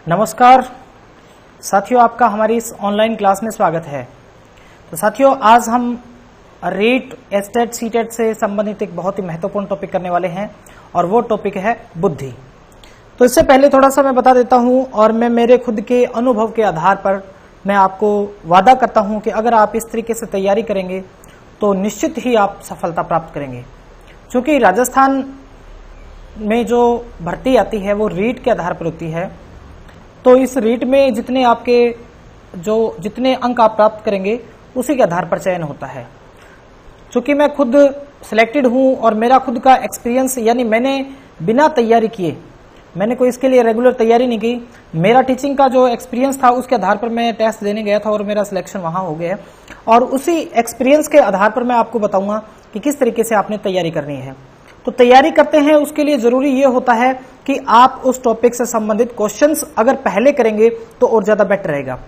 नमस्कार साथियों, आपका हमारी इस ऑनलाइन क्लास में स्वागत है। तो साथियों, आज हम रीट, एस्टेट, सीटेट से संबंधित एक बहुत ही महत्वपूर्ण टॉपिक करने वाले हैं और वो टॉपिक है बुद्धि। तो इससे पहले थोड़ा सा मैं बता देता हूं और मैं मेरे खुद के अनुभव के आधार पर मैं आपको वादा करता हूं कि अगर आप इस तरीके से तैयारी करेंगे तो निश्चित ही आप सफलता प्राप्त करेंगे। क्योंकि राजस्थान में जो भर्ती आती है वो रीट के आधार पर होती है, तो इस रीट में जितने अंक आप प्राप्त करेंगे उसी के आधार पर चयन होता है। चूंकि मैं खुद सिलेक्टेड हूं और मेरा खुद का एक्सपीरियंस, यानी मैंने बिना तैयारी किए, मैंने कोई इसके लिए रेगुलर तैयारी नहीं की, मेरा टीचिंग का जो एक्सपीरियंस था उसके आधार पर मैं टेस्ट देने गया था और मेरा सिलेक्शन वहां हो गया है। और उसी एक्सपीरियंस के आधार पर मैं आपको बताऊंगा कि किस तरीके से आपने तैयारी करनी है। तो तैयारी करते हैं उसके लिए जरूरी ये होता है कि आप उस टॉपिक से संबंधित क्वेश्चंस अगर पहले करेंगे तो और ज्यादा बेटर रहेगा।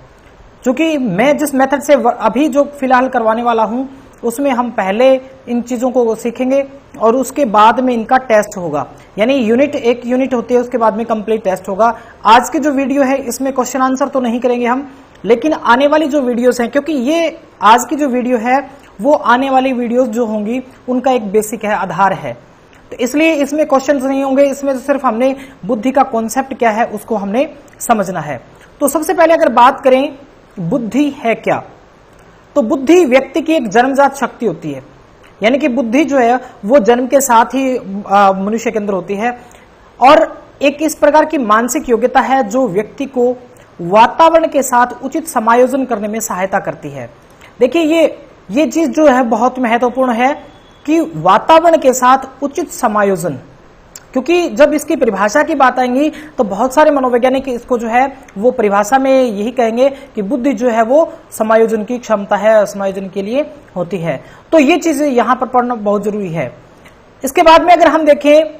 क्योंकि मैं जिस मेथड से अभी जो फिलहाल करवाने वाला हूं उसमें हम पहले इन चीजों को सीखेंगे और उसके बाद में इनका टेस्ट होगा। यानी एक यूनिट होती है, उसके बाद में कंप्लीट टेस्ट होगा। आज की जो वीडियो है इसमें क्वेश्चन आंसर तो नहीं करेंगे हम, लेकिन आने वाली जो वीडियोस हैं, क्योंकि ये आज की जो वीडियो है वो आने वाली वीडियोस जो होंगी उनका एक बेसिक है, आधार है। तो इसलिए इसमें क्वेश्चंस नहीं होंगे, इसमें सिर्फ हमने बुद्धि का कॉन्सेप्ट क्या है उसको हमने समझना है। तो सबसे पहले अगर बात करें बुद्धि है क्या, तो बुद्धि व्यक्ति की एक जन्मजात शक्ति होती है। यानी कि बुद्धि जो है वो जन्म के साथ ही मनुष्य के अंदर होती है और एक इस प्रकार की मानसिक योग्यता है जो व्यक्ति को वातावरण के साथ उचित समायोजन करने में सहायता करती है। देखिए ये चीज जो है बहुत महत्वपूर्ण है कि वातावरण के साथ उचित समायोजन, क्योंकि जब इसकी परिभाषा की बात आएंगी तो बहुत सारे मनोवैज्ञानिक इसको जो है वो परिभाषा में यही कहेंगे कि बुद्धि जो है वो समायोजन की क्षमता है, समायोजन के लिए होती है। तो ये चीजें यहां पर पढ़ना बहुत जरूरी है। इसके बाद में अगर हम देखें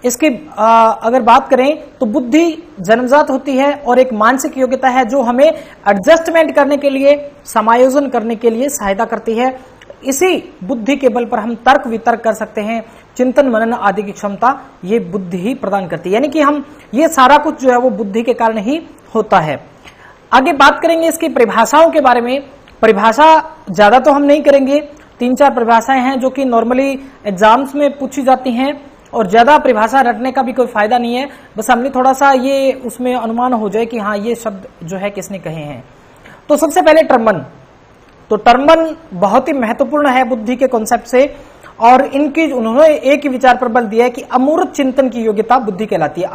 इसकी अगर बात करें तो बुद्धि जन्मजात होती है और एक मानसिक योग्यता है जो हमें एडजस्टमेंट करने के लिए, समायोजन करने के लिए सहायता करती है। इसी बुद्धि के बल पर हम तर्क वितर्क कर सकते हैं, चिंतन मनन आदि की क्षमता ये बुद्धि ही प्रदान करती है। यानी कि हम ये सारा कुछ जो है वो बुद्धि के कारण ही होता है। आगे बात करेंगे इसकी परिभाषाओं के बारे में। परिभाषा ज्यादा तो हम नहीं करेंगे, 3-4 परिभाषाएं हैं जो कि नॉर्मली एग्जाम्स में पूछी जाती हैं और ज्यादा परिभाषा रटने का भी कोई फायदा नहीं है। बस हमने थोड़ा सा ये उसमें अनुमान हो जाए कि हाँ ये शब्द जो है किसने कहे हैं। तो सबसे पहले टर्मन, तो टर्मन बहुत ही महत्वपूर्ण है बुद्धि के कॉन्सेप्ट से और इनकी उन्होंने एक ही विचार पर बल दिया है कि अमूर्त चिंतन की योग्यता बुद्धि कहलाती है।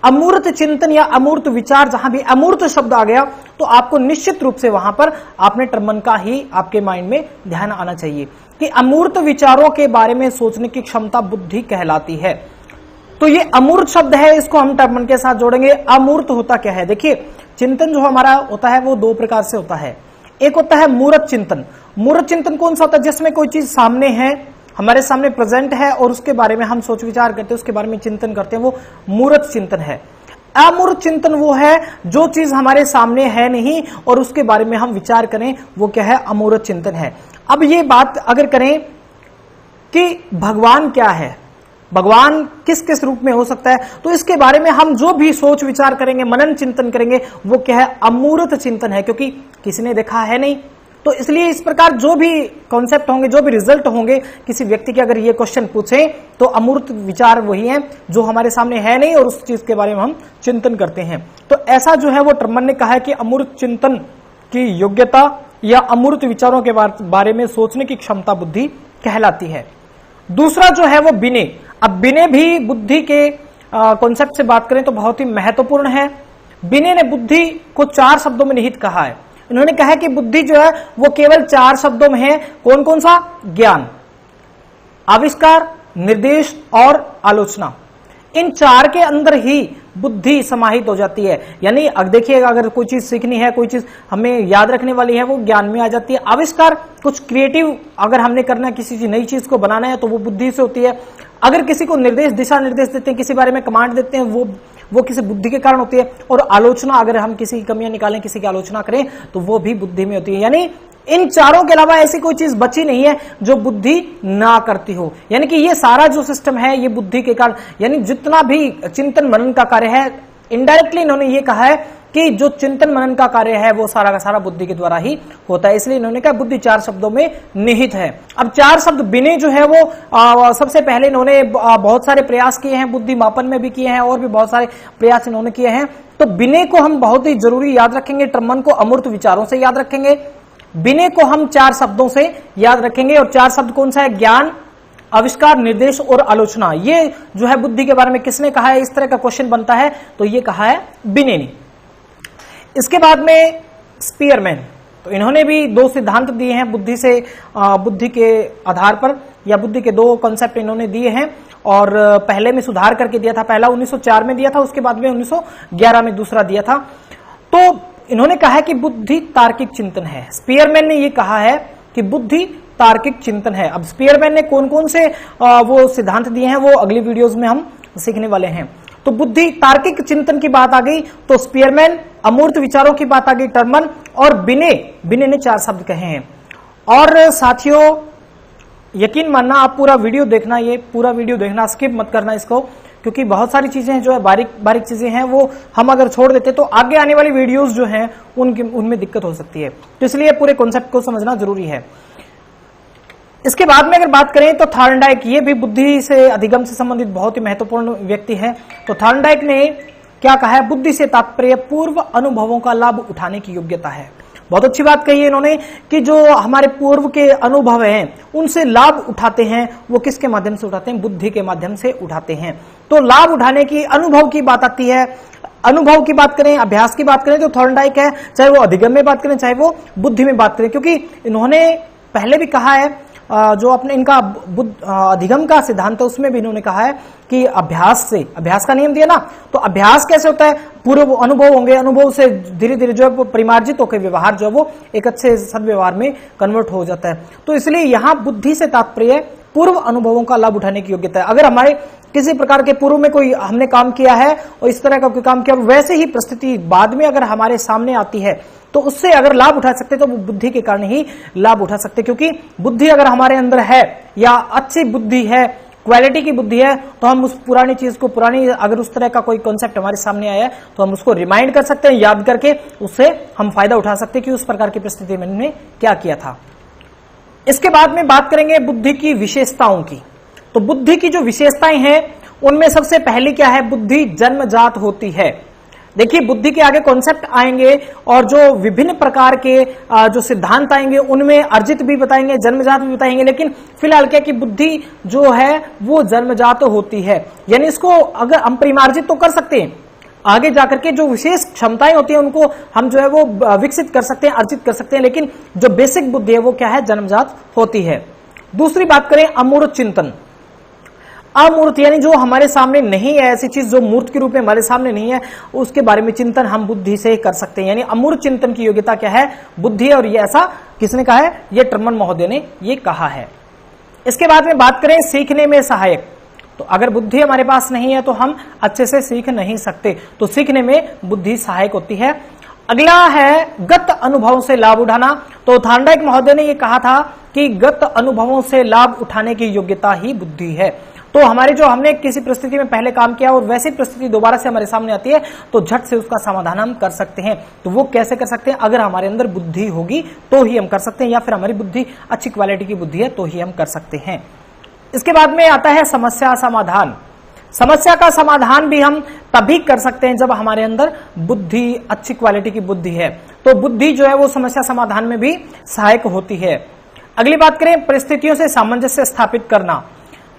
अमूर्त चिंतन या अमूर्त विचार, जहां भी अमूर्त शब्द आ गया तो आपको निश्चित रूप से वहां पर आपने टर्मन का ही आपके माइंड में ध्यान आना चाहिए कि अमूर्त विचारों के बारे में सोचने की क्षमता बुद्धि कहलाती है। तो ये अमूर्त शब्द है, इसको हम टर्मन के साथ जोड़ेंगे। अमूर्त होता क्या है? देखिए, चिंतन जो हमारा होता है वो 2 प्रकार से होता है। एक होता है मूर्त चिंतन। मूर्त चिंतन कौन सा होता है? जिसमें कोई चीज सामने है, हमारे सामने प्रेजेंट है और उसके बारे में हम सोच विचार करते हैं, उसके बारे में चिंतन करते हैं, वो मूर्त चिंतन है। अमूर्त चिंतन वो है जो चीज हमारे सामने है नहीं और उसके बारे में हम विचार करें, वो क्या है? अमूर्त चिंतन है। अब ये बात अगर करें कि भगवान क्या है, भगवान किस किस रूप में हो सकता है, तो इसके बारे में हम जो भी सोच विचार करेंगे, मनन चिंतन करेंगे, वो क्या है? अमूर्त चिंतन है, क्योंकि किसी ने देखा है नहीं। तो इसलिए इस प्रकार जो भी कॉन्सेप्ट होंगे, जो भी रिजल्ट होंगे किसी व्यक्ति के, अगर ये क्वेश्चन पूछे तो अमूर्त विचार वही है जो हमारे सामने है नहीं और उस चीज के बारे में हम चिंतन करते हैं। तो ऐसा जो है वो टर्मन ने कहा है कि अमूर्त चिंतन की योग्यता या अमूर्त विचारों के बारे में सोचने की क्षमता बुद्धि कहलाती है। दूसरा जो है वो विनय। अब विनय भी बुद्धि के कॉन्सेप्ट से बात करें तो बहुत ही महत्वपूर्ण है। विनय ने बुद्धि को 4 शब्दों में निहित कहा है। इन्होंने कहा है कि बुद्धि जो है वो केवल 4 शब्दों में है। कौन कौन सा? ज्ञान, आविष्कार, निर्देश और आलोचना। इन 4 के अंदर ही बुद्धि समाहित हो जाती है। यानी देखिए, अगर कोई चीज सीखनी है, कोई चीज हमें याद रखने वाली है, वो ज्ञान में आ जाती है। आविष्कार, कुछ क्रिएटिव अगर हमने करना है, किसी नई चीज को बनाना है, तो वो बुद्धि से होती है। अगर किसी को निर्देश, दिशा निर्देश देते हैं, किसी बारे में कमांड देते हैं, वो किसी बुद्धि के कारण होती है। और आलोचना, अगर हम किसी की कमियां निकालें, किसी की आलोचना करें, तो वो भी बुद्धि में होती है। यानी इन चारों के अलावा ऐसी कोई चीज बची नहीं है जो बुद्धि ना करती हो। यानी कि ये सारा जो सिस्टम है ये बुद्धि के कारण, यानी जितना भी चिंतन मनन का कार्य है इनडायरेक्टली इन्होंने ये कहा है कि जो चिंतन मनन का कार्य है वो सारा का सारा बुद्धि के द्वारा ही होता है, इसलिए इन्होंने कहा बुद्धि 4 शब्दों में निहित है। अब 4 शब्द बिने जो है वो सबसे पहले इन्होंने बहुत सारे प्रयास किए हैं, बुद्धि मापन में भी किए हैं और भी बहुत सारे प्रयास इन्होंने किए हैं। तो बिने को हम बहुत ही जरूरी याद रखेंगे, टर्मन को अमूर्त विचारों से याद रखेंगे, बिने को हम 4 शब्दों से याद रखेंगे। और 4 शब्द कौन सा है? ज्ञान, आविष्कार, निर्देश और आलोचना। ये जो है बुद्धि के बारे में किसने कहा है, इस तरह का क्वेश्चन बनता है तो ये कहा है बिने ने। इसके बाद में स्पीयरमैन, तो इन्होंने भी 2 सिद्धांत दिए हैं बुद्धि से, बुद्धि के आधार पर, या बुद्धि के 2 कॉन्सेप्ट इन्होंने दिए हैं और पहले में सुधार करके दिया था। पहला 1904 में दिया था, उसके बाद में 1911 में दूसरा दिया था। तो इन्होंने कहा है कि बुद्धि तार्किक चिंतन है। स्पीयरमैन ने यह कहा है कि बुद्धि तार्किक चिंतन है। अब स्पीयरमैन ने कौन कौन से वो सिद्धांत दिए हैं वो अगली वीडियोस में हम सीखने वाले हैं। तो बुद्धि तार्किक चिंतन की बात आ गई तो स्पीयरमैन, अमूर्त विचारों की बात आ गई टर्मन, और बिने ने 4 शब्द कहे हैं। और साथियों यकीन मानना, आप पूरा वीडियो देखना, ये पूरा वीडियो देखना, स्किप मत करना इसको, क्योंकि बहुत सारी चीजें जो है बारीक बारीक चीजें हैं वो हम अगर छोड़ देते तो आगे आने वाली वीडियोस जो हैं उनमें दिक्कत हो सकती है। तो इसलिए पूरे कॉन्सेप्ट को समझना जरूरी है। इसके बाद में अगर बात करें तो थॉर्नडाइक, ये भी बुद्धि से अधिगम से संबंधित बहुत ही महत्वपूर्ण व्यक्ति है। तो थॉर्नडाइक ने क्या कहा है? बुद्धि से तात्पर्य पूर्व अनुभवों का लाभ उठाने की योग्यता है। बहुत अच्छी बात कही है इन्होंने कि जो हमारे पूर्व के अनुभव हैं उनसे लाभ उठाते हैं, वो किसके माध्यम से उठाते हैं? बुद्धि के माध्यम से उठाते हैं। तो लाभ उठाने की, अनुभव की बात आती है। अनुभव की बात करें, अभ्यास की बात करें तो थॉर्नडाइक है, चाहे वो अधिगम में बात करें चाहे वो बुद्धि में बात करें, क्योंकि इन्होंने पहले भी कहा है, जो अपने इनका अधिगम का सिद्धांत है उसमें भी इन्होंने कहा है कि अभ्यास का नियम दिया ना, तो अभ्यास कैसे होता है? पूर्व अनुभव होंगे, अनुभव से धीरे धीरे जो है वो परिमार्जित होकर व्यवहार जो है वो एक अच्छे सद्व्यवहार में कन्वर्ट हो जाता है। तो इसलिए यहां बुद्धि से तात्पर्य पूर्व अनुभवों का लाभ उठाने की योग्यता है। अगर हमारे किसी प्रकार के पूर्व में कोई हमने काम किया है और इस तरह का कोई काम किया और वैसे ही परिस्थिति बाद में अगर हमारे सामने आती है तो उससे अगर लाभ उठा सकते तो वो बुद्धि के कारण ही लाभ उठा सकते, क्योंकि बुद्धि अगर हमारे अंदर है या अच्छी बुद्धि है, क्वालिटी की बुद्धि है, तो हम उस पुरानी चीज को, अगर उस तरह का कोई कॉन्सेप्ट हमारे सामने आया है तो हम उसको रिमाइंड कर सकते हैं, याद करके उससे हम फायदा उठा सकते हैं कि उस प्रकार की परिस्थिति में हमने क्या किया था। इसके बाद में बात करेंगे बुद्धि की विशेषताओं की। तो बुद्धि की जो विशेषताएं हैं उनमें सबसे पहली क्या है? बुद्धि जन्मजात होती है। देखिए बुद्धि के आगे कॉन्सेप्ट आएंगे और जो विभिन्न प्रकार के जो सिद्धांत आएंगे उनमें अर्जित भी बताएंगे, जन्मजात भी बताएंगे, लेकिन फिलहाल क्या कि बुद्धि जो है वो जन्मजात होती है, यानी इसको अगर हम परिमार्जित तो कर सकते हैं, आगे जाकर के जो विशेष क्षमताएं होती हैं उनको हम जो है वो विकसित कर सकते हैं, अर्जित कर सकते हैं, लेकिन जो बेसिक बुद्धि है वो क्या है? जन्मजात होती है। दूसरी बात करें अमूर्त चिंतन। अमूर्त यानी जो हमारे सामने नहीं है, ऐसी चीज जो मूर्त के रूप में हमारे सामने नहीं है, उसके बारे में चिंतन हम बुद्धि से कर सकते हैं, यानी अमूर्त चिंतन की योग्यता क्या है? बुद्धि है। और ये ऐसा किसने कहा है? ये टर्मन महोदय ने ये कहा है। इसके बाद में बात करें सीखने में सहायक। तो अगर बुद्धि हमारे पास नहीं है तो हम अच्छे से सीख नहीं सकते, तो सीखने में बुद्धि सहायक होती है। अगला है गत अनुभवों से लाभ उठाना। तो थॉर्नडाइक महोदय ने यह कहा था कि गत अनुभवों से लाभ उठाने की योग्यता ही बुद्धि है। तो हमारे जो हमने किसी परिस्थिति में पहले काम किया और वैसी परिस्थिति दोबारा से हमारे सामने आती है तो झट से उसका समाधान हम कर सकते हैं। तो वो कैसे कर सकते हैं? अगर हमारे अंदर बुद्धि होगी तो ही हम कर सकते हैं, या फिर हमारी बुद्धि अच्छी क्वालिटी की बुद्धि है तो ही हम कर सकते हैं। इसके बाद में आता है समस्या समाधान। समस्या का समाधान भी हम तभी कर सकते हैं जब हमारे अंदर बुद्धि, अच्छी क्वालिटी की बुद्धि है। तो बुद्धि जो है वो समस्या समाधान में भी सहायक होती है। अगली बात करें परिस्थितियों से सामंजस्य स्थापित करना।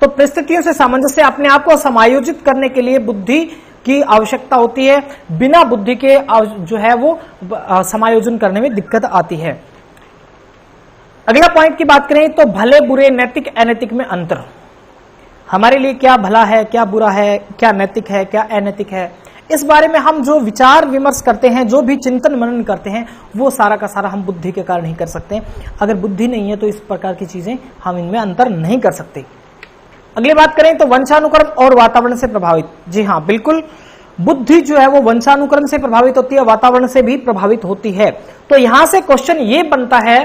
तो परिस्थितियों से सामंजस्य, अपने आप को समायोजित करने के लिए बुद्धि की आवश्यकता होती है। बिना बुद्धि के जो है वो समायोजन करने में दिक्कत आती है। अगला पॉइंट की बात करें तो भले बुरे, नैतिक अनैतिक में अंतर। हमारे लिए क्या भला है, क्या बुरा है, क्या नैतिक है, क्या अनैतिक है, इस बारे में हम जो विचार विमर्श करते हैं, जो भी चिंतन मनन करते हैं, वो सारा का सारा हम बुद्धि के कारण ही कर सकते हैं। अगर बुद्धि नहीं है तो इस प्रकार की चीजें हम इनमें अंतर नहीं कर सकते। अगली बात करें तो वंशानुक्रम और वातावरण से प्रभावित। जी हाँ, बिल्कुल, बुद्धि जो है वो वंशानुक्रम से प्रभावित होती है, वातावरण से भी प्रभावित होती है। तो यहां से क्वेश्चन ये बनता है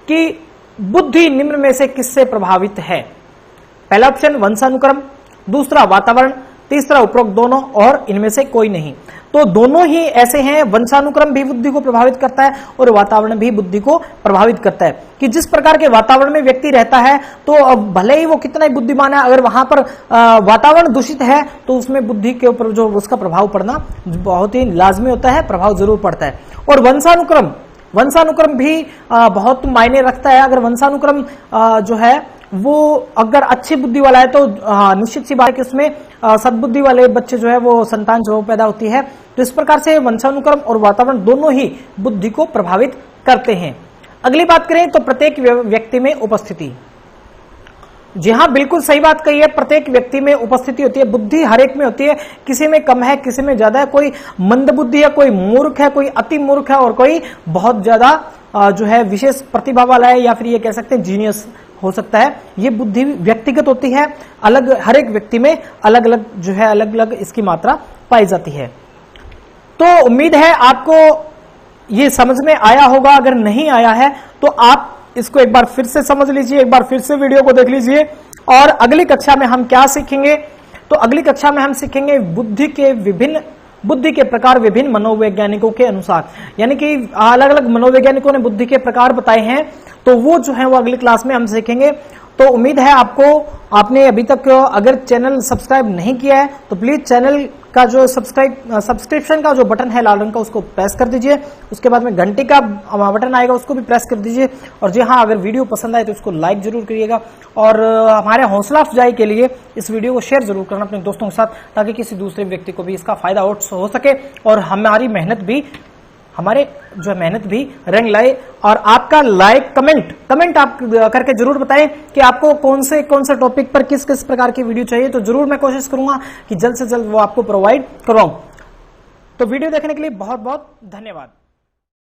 कि बुद्धि निम्न में से किससे प्रभावित है? पहला ऑप्शन वंशानुक्रम, दूसरा वातावरण, तीसरा उपरोक्त दोनों और इनमें से कोई नहीं। तो दोनों ही ऐसे हैं, वंशानुक्रम भी बुद्धि को प्रभावित करता है और वातावरण भी बुद्धि को प्रभावित करता है। कि जिस प्रकार के वातावरण में व्यक्ति रहता है तो भले ही वो कितना ही बुद्धिमान है, अगर वहां पर वातावरण दूषित है तो उसमें बुद्धि के ऊपर जो उसका प्रभाव पड़ना बहुत ही लाजमी होता है, प्रभाव जरूर पड़ता है। और वंशानुक्रम भी बहुत मायने रखता है। अगर वंशानुक्रम जो है वो अगर अच्छी बुद्धि वाला है तो निश्चित सी बात है कि उसमें सद्बुद्धि वाले बच्चे जो है वो संतान जो पैदा होती है। तो इस प्रकार से वंशानुक्रम और वातावरण दोनों ही बुद्धि को प्रभावित करते हैं। अगली बात करें तो प्रत्येक व्यक्ति में उपस्थिति। जी हाँ, बिल्कुल सही बात कही है, प्रत्येक व्यक्ति में उपस्थिति होती है, बुद्धि हर एक में होती है, किसी में कम है, किसी में ज्यादा है, कोई मंद बुद्धि है, कोई मूर्ख है, कोई अति मूर्ख है और कोई बहुत ज्यादा जो है विशेष प्रतिभा वाला है, या फिर ये कह सकते हैं जीनियस हो सकता है। ये बुद्धि व्यक्तिगत होती है, अलग हर एक व्यक्ति में अलग अलग जो है अलग अलग इसकी मात्रा पाई जाती है। तो उम्मीद है आपको ये समझ में आया होगा। अगर नहीं आया है तो आप इसको एक बार फिर से समझ लीजिए, एक बार फिर से वीडियो को देख लीजिए। और अगली कक्षा में हम क्या सीखेंगे, तो अगली कक्षा में हम सीखेंगे बुद्धि के प्रकार विभिन्न मनोवैज्ञानिकों के अनुसार, यानी कि अलग अलग मनोवैज्ञानिकों ने बुद्धि के प्रकार बताए हैं, तो वो जो है वो अगली क्लास में हम सीखेंगे। तो उम्मीद है आपने अभी तक अगर चैनल सब्सक्राइब नहीं किया है तो प्लीज चैनल का जो सब्सक्रिप्शन का जो बटन है लाल रंग का उसको प्रेस कर दीजिए। उसके बाद में घंटे का बटन आएगा उसको भी प्रेस कर दीजिए। और जी हाँ, अगर वीडियो पसंद आए तो उसको लाइक जरूर करिएगा और हमारे हौसला अफजाई के लिए इस वीडियो को शेयर जरूर करना अपने दोस्तों के साथ, ताकि किसी दूसरे व्यक्ति को भी इसका फायदा हो सके और हमारी मेहनत भी रंग लाए। और आपका लाइक कमेंट आप करके जरूर बताएं कि आपको कौन से टॉपिक पर किस प्रकार की वीडियो चाहिए, तो जरूर मैं कोशिश करूंगा कि जल्द से जल्द वो आपको प्रोवाइड करवाऊं। तो वीडियो देखने के लिए बहुत बहुत धन्यवाद।